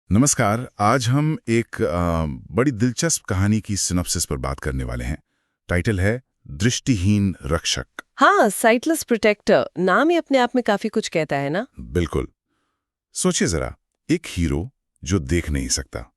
नमस्कार। आज हम एक बड़ी दिलचस्प कहानी की सिनॉप्सिस पर बात करने वाले हैं। टाइटल है दृष्टिहीन रक्षक। हाँ, साइटलेस प्रोटेक्टर नाम ही अपने आप में काफी कुछ कहता है ना। बिल्कुल। सोचिए जरा, एक हीरो जो देख नहीं सकता,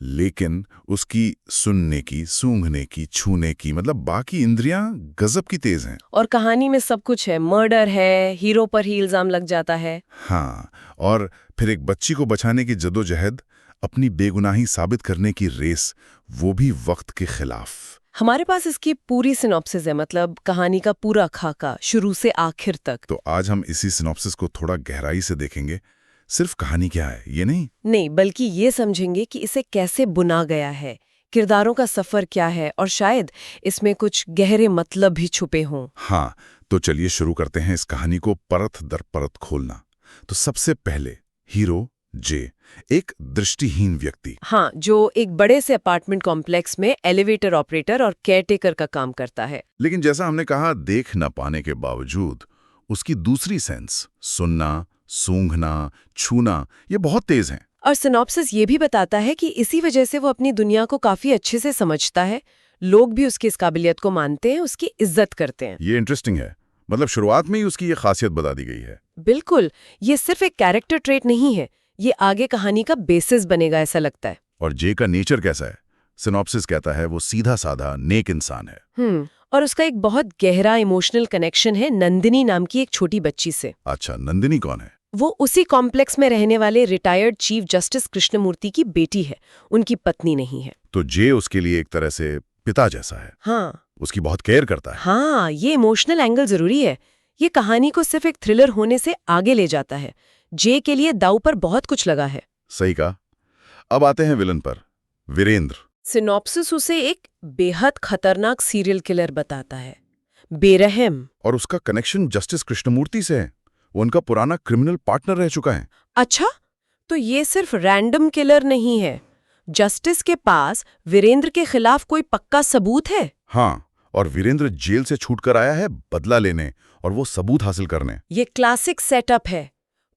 लेकिन उसकी सुनने की, सूंघने की, छूने की मतलब बाकी इंद्रियां गजब की तेज हैं। और कहानी में सब कुछ है, मर्डर है, हीरो पर ही इल्जाम लग जाता है। हाँ, और फिर एक बच्ची को बचाने की जद्दोजहद, अपनी बेगुनाही साबित करने की रेस, वो भी वक्त के खिलाफ। हमारे पास इसकी पूरी सिनॉप्सिस है, मतलब कहानी का पूरा खाका शुरू से आखिर तक। तो आज हम इसी सिनॉप्सिस को थोड़ा गहराई से देखेंगे। सिर्फ कहानी क्या है ये नहीं, बल्कि ये समझेंगे कि इसे कैसे बुना गया है, किरदारों का सफर क्या है, और शायद इसमें कुछ गहरे मतलब भी छुपे हों। हाँ, तो चलिए शुरू करते हैं इस कहानी को परत दर परत खोलना। तो सबसे पहले हीरो जे, एक दृष्टिहीन व्यक्ति। हाँ, जो एक बड़े से अपार्टमेंट कॉम्प्लेक्स में एलिवेटर ऑपरेटर और केयरटेकर का काम करता है। लेकिन जैसा हमने कहा, देख न पाने के बावजूद उसकी दूसरी सेंस, सुनना, सूंघना, छूना, ये बहुत तेज हैं। और सिनॉप्सिस ये भी बताता है कि इसी वजह से वो अपनी दुनिया को काफी अच्छे से समझता है। लोग भी उसकी इस काबिलियत को मानते हैं, उसकी इज्जत करते हैं। ये इंटरेस्टिंग है। मतलब शुरुआत में ही उसकी ये खासियत बता दी गई है। बिल्कुल, ये सिर्फ एक कैरेक्टर ट्रेट नहीं है, ये आगे कहानी का बेसिस बनेगा, ऐसा लगता है। और जे का नेचर कैसा है? सिनॉप्सिस कहता है वो सीधा साधा नेक इंसान है। और उसका एक बहुत गहरा इमोशनल कनेक्शन है नंदिनी नाम की एक छोटी बच्ची से। अच्छा, नंदिनी कौन है? वो उसी कॉम्प्लेक्स में रहने वाले रिटायर्ड चीफ जस्टिस कृष्णमूर्ति की बेटी है, उनकी पत्नी नहीं है। तो जे उसके लिए एक तरह से पिता जैसा है। हाँ उसकी बहुत केयर करता है। हाँ, ये इमोशनल एंगल जरूरी है। ये कहानी को सिर्फ एक थ्रिलर होने से आगे ले जाता है। जे के लिए दाव पर बहुत कुछ लगा है। सही कहा। अब आते हैं विलन पर, वीरेंद्र। सिनॉप्सिस उसे एक बेहद खतरनाक सीरियल किलर बताता है, बेरहम। और उसका कनेक्शन जस्टिस कृष्णमूर्ति से है। वो उनका पुराना क्रिमिनल पार्टनर रह चुका है। अच्छा, तो ये सिर्फ रैंडम किलर नहीं है। जस्टिस के पास वीरेंद्र के खिलाफ कोई पक्का सबूत है। हाँ, और वीरेंद्र जेल से छूटकर आया है बदला लेने और वो सबूत हासिल करने। ये क्लासिक सेटअप है,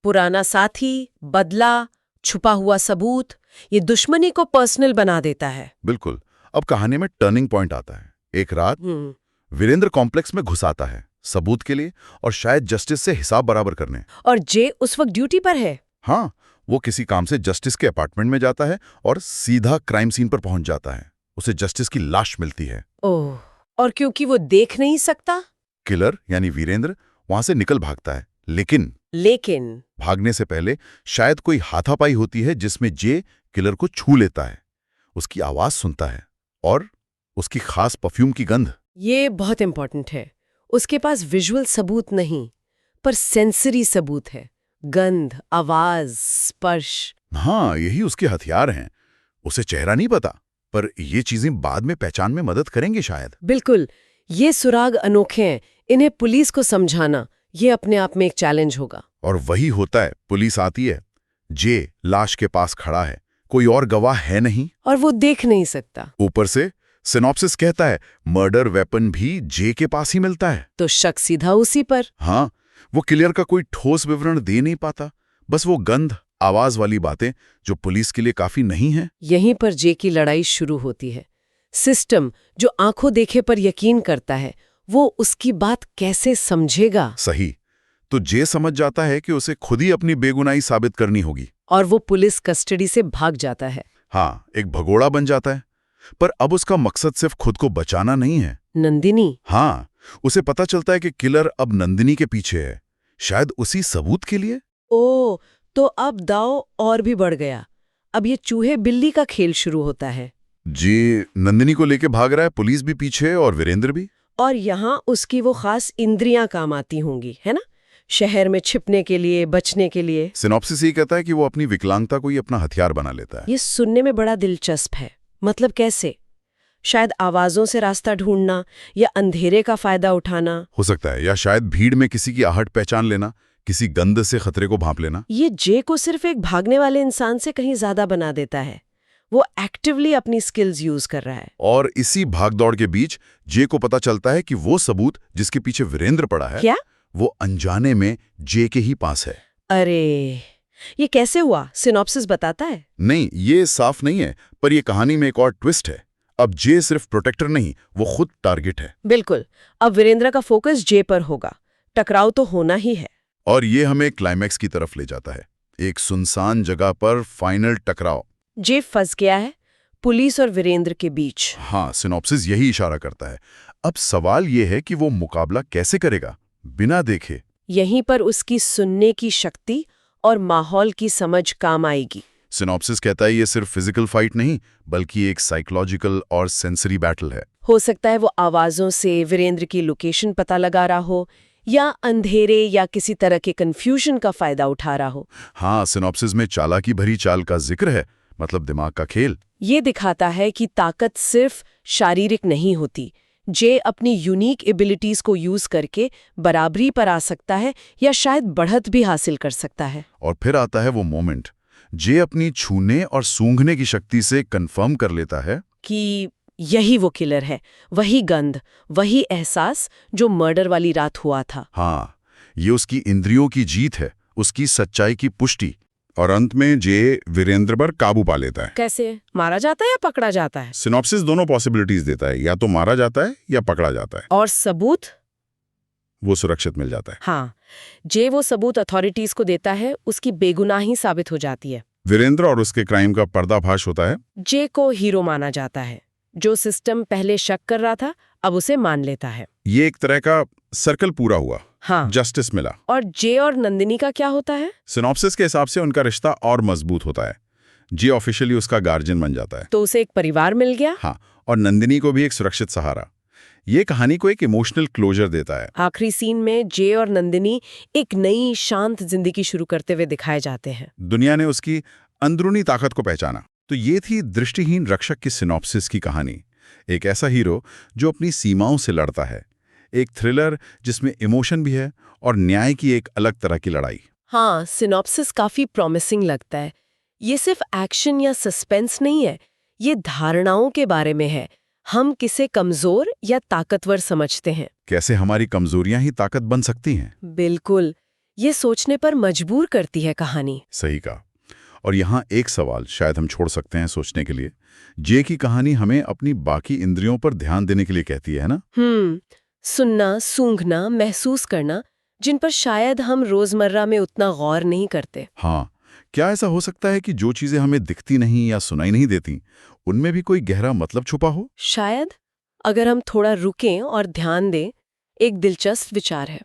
पुराना साथी, बदला, छुपा हुआ सबूत। ये दुश्मनी को पर्सनल बना देता है। बिल्कुल। अब कहानी में टर्निंग पॉइंट आता है। एक रात हम्म वीरेंद्र कॉम्प्लेक्स में घुस आता है, सबूत के लिए और शायद जस्टिस से हिसाब बराबर करने। और जे उस वक्त ड्यूटी पर है। हाँ, वो किसी काम से जस्टिस के अपार्टमेंट में जाता है और सीधा क्राइम सीन पर पहुंच जाता है। उसे जस्टिस की लाश मिलती है। ओह, और क्योंकि वो देख नहीं सकता, किलर यानी वीरेंद्र वहां से निकल भागता है। लेकिन भागने से पहले शायद कोई हाथापाई होती है जिसमें जे किलर को छू लेता है, उसकी आवाज सुनता है और उसकी खास परफ्यूम की गंध। ये बहुत इंपॉर्टेंट है। उसके पास विजुअल सबूत नहीं, पर सेंसरी सबूत है। गंध, आवाज, स्पर्श। हाँ, यही उसके हथियार हैं। उसे चेहरा नहीं पता, पर ये चीजें बाद में पहचान में मदद करेंगे शायद। बिल्कुल, ये सुराग अनोखे हैं। इन्हें पुलिस को समझाना, ये अपने आप में एक चैलेंज होगा। और वही होता है, पुलिस आती है। जे लाश के पास खड़ा है, कोई और गवाह है नहीं और वो देख नहीं सकता। ऊपर से सिनॉप्सिस कहता है मर्डर वेपन भी जे के पास ही मिलता है। तो शक सीधा उसी पर। हाँ, वो किलर का कोई ठोस विवरण दे नहीं पाता, बस वो गंध, आवाज वाली बातें जो पुलिस के लिए काफी नहीं है। यहीं पर जे की लड़ाई शुरू होती है। सिस्टम जो आंखों देखे पर यकीन करता है, वो उसकी बात कैसे समझेगा? सही। तो जे समझ जाता है कि उसे खुद ही अपनी बेगुनाही साबित करनी होगी। और वो पुलिस कस्टडी से भाग जाता है। हाँ, एक भगोड़ा बन जाता है। पर अब उसका मकसद सिर्फ खुद को बचाना नहीं है। नंदिनी। हाँ, उसे पता चलता है कि किलर अब नंदिनी के पीछे है, शायद उसी सबूत के लिए। ओ, तो अब दाव और भी बढ़ गया। अब ये चूहे बिल्ली का खेल शुरू होता है। जी, नंदिनी को लेके भाग रहा है, पुलिस भी पीछे है और वीरेंद्र भी। और यहाँ उसकी वो खास इंद्रियां काम आती होंगी, है ना? शहर में छिपने के लिए, बचने के लिए। सिनॉप्सिस ये कहता है कि वो अपनी विकलांगता को ही अपना हथियार बना लेता है। ये सुनने में बड़ा दिलचस्प है। मतलब कैसे? शायद आवाजों से रास्ता ढूंढना या अंधेरे का फायदा उठाना हो सकता है, या शायद भीड़ में किसी की आहट पहचान लेना, किसी गंध से खतरे को भांप लेना। ये जे को सिर्फ एक भागने वाले इंसान से कहीं ज्यादा बना देता है। वो एक्टिवली अपनी स्किल्स यूज कर रहा है। और इसी भागदौड़ के बीच जे को पता चलता है कि वो सबूत जिसके पीछे वीरेंद्र पड़ा है, क्या? वो अनजाने में जे के ही पास है। अरे, ये कैसे हुआ, सिनॉप्सिस बताता है? नहीं, ये साफ नहीं है, पर ये कहानी में एक और ट्विस्ट है। अब जे सिर्फ प्रोटेक्टर नहीं, वो खुद टारगेट है। बिल्कुल। अब वीरेंद्र का फोकस जे पर होगा। टकराव तो होना ही है। और ये हमें क्लाइमैक्स की तरफ ले जाता है। एक सुनसान जगह पर फाइनल टकराव। जे फंस गया है पुलिस और वीरेंद्र के बीच। हाँ, सिनॉप्सिस यही इशारा करता है। अब सवाल ये है कि वो मुकाबला कैसे करेगा बिना देखे। यहीं पर उसकी सुनने की शक्ति और माहौल की समझ काम आएगी। सिनॉप्सिस कहता है ये सिर्फ फिजिकल फाइट नहीं, बल्कि एक साइकोलॉजिकल और सेंसरी बैटल है। हो सकता है वो आवाजों से वीरेंद्र की लोकेशन पता लगा रहा हो, या अंधेरे या किसी तरह के कंफ्यूजन का फायदा उठा रहा हो। हाँ, सिनॉप्सिस में चालाकी भरी चाल का जिक्र है, मतलब दिमाग का खेल। ये दिखाता है कि ताकत सिर्फ शारीरिक नहीं होती। जे अपनी यूनिक एबिलिटीज को यूज करके बराबरी पर आ सकता है या शायद बढ़त भी हासिल कर सकता है। और फिर आता है वो मोमेंट, जे अपनी छूने और सूंघने की शक्ति से कंफर्म कर लेता है कि यही वो किलर है, वही गंध, वही एहसास जो मर्डर वाली रात हुआ था। हाँ, ये उसकी इंद्रियों की जीत है, उसकी सच्चाई की पुष्टि। और अंत में जे वीरेंद्र पर काबू पा लेता है। कैसे? मारा जाता है या पकड़ा जाता है? सिनॉप्सिस दोनों पॉसिबिलिटीज देता है, या तो मारा जाता है या पकड़ा जाता है। और सबूत? वो सुरक्षित मिल जाता है। हाँ, जे वो सबूत अथॉरिटीज को देता है, उसकी बेगुनाही साबित हो जाती है। वीरेंद्र और उसके क्राइम का पर्दाफाश होता है। जे को हीरो माना जाता है। जो सिस्टम पहले शक कर रहा था, अब उसे मान लेता है। ये एक तरह का सर्कल पूरा हुआ। हाँ। जस्टिस मिला। और जे और नंदिनी का क्या होता है? सिनॉप्सिस के हिसाब से उनका रिश्ता और मजबूत होता है। जे ऑफिशियली उसका गार्जियन बन जाता है। तो उसे एक परिवार मिल गया। हाँ, और नंदिनी को भी एक सुरक्षित सहारा। ये कहानी को एक इमोशनल क्लोजर देता है। आखिरी सीन में जे और नंदिनी एक नई शांत जिंदगी शुरू करते हुए दिखाए जाते हैं। दुनिया ने उसकी अंदरूनी ताकत को पहचाना। तो ये थी दृष्टिहीन रक्षक की सिनॉप्सिस की कहानी। एक ऐसा हीरो जो अपनी सीमाओं से लड़ता है, एक थ्रिलर जिसमें इमोशन भी है और न्याय की एक अलग तरह की लड़ाई। हाँ, सिनॉप्सिस काफी प्रॉमिसिंग लगता है। ये सिर्फ एक्शन या सस्पेंस नहीं है, ये धारणाओं के बारे में है। हम किसे कमजोर या ताकतवर समझते हैं, कैसे हमारी कमजोरियां ही ताकत बन सकती हैं। बिल्कुल, ये सोचने पर मजबूर करती है कहानी। सही कहा। और यहाँ एक सवाल शायद हम छोड़ सकते हैं सोचने के लिए। जे की कहानी हमें अपनी बाकी इंद्रियों पर ध्यान देने के लिए कहती है ना? सुनना, सूंघना, महसूस करना, जिन पर शायद हम रोजमर्रा में उतना गौर नहीं करते। हाँ, क्या ऐसा हो सकता है कि जो चीजें हमें दिखती नहीं या सुनाई नहीं देती, उनमें भी कोई गहरा मतलब छुपा हो? शायद, अगर हम थोड़ा रुकें और ध्यान दें। एक दिलचस्प विचार है।